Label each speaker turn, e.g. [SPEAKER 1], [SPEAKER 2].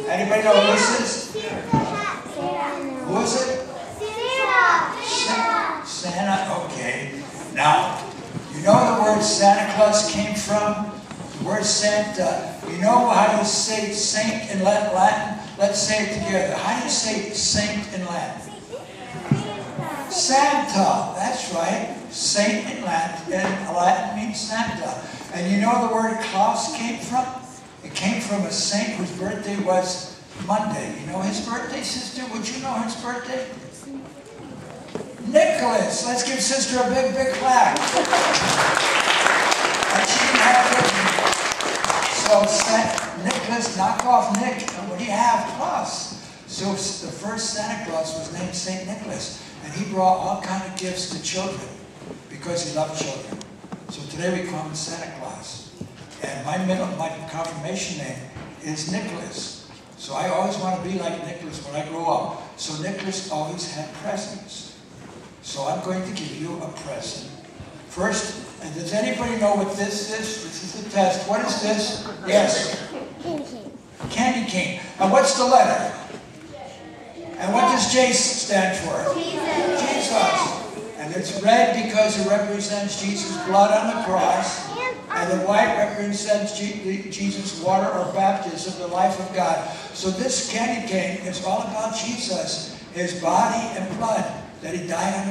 [SPEAKER 1] Anybody know who this is? Who is it? Santa. Okay. Now, you know the word Santa Claus came from? The word Santa. You know how to say saint in Latin? Let's say it together. How do you say saint in Latin? Santa. That's right. Saint in Latin means Santa. And you know the word Claus came from? It came from a saint whose birthday was Monday. You know his birthday, sister? Would you know his birthday? Nicholas. Let's give sister a big, big clap. And she didn't have it. So Saint Nicholas, knock off Nick. And what do you have? Claus. So the first Santa Claus was named Saint Nicholas. And he brought all kinds of gifts to children because he loved children. So today we call him Santa Claus. And my confirmation name is Nicholas. So I always want to be like Nicholas when I grow up. So Nicholas always had presents. So I'm going to give you a present. First, and does anybody know what this is? This is the test. What is this? Yes.
[SPEAKER 2] Candy cane.
[SPEAKER 1] Candy cane. And what's the letter? And what does J stand for? Jesus. And it's red because it represents Jesus' blood on the cross. And the white represents Jesus' water or baptism, the life of God. So this candy cane is all about Jesus, his body and blood, that he died on the cross.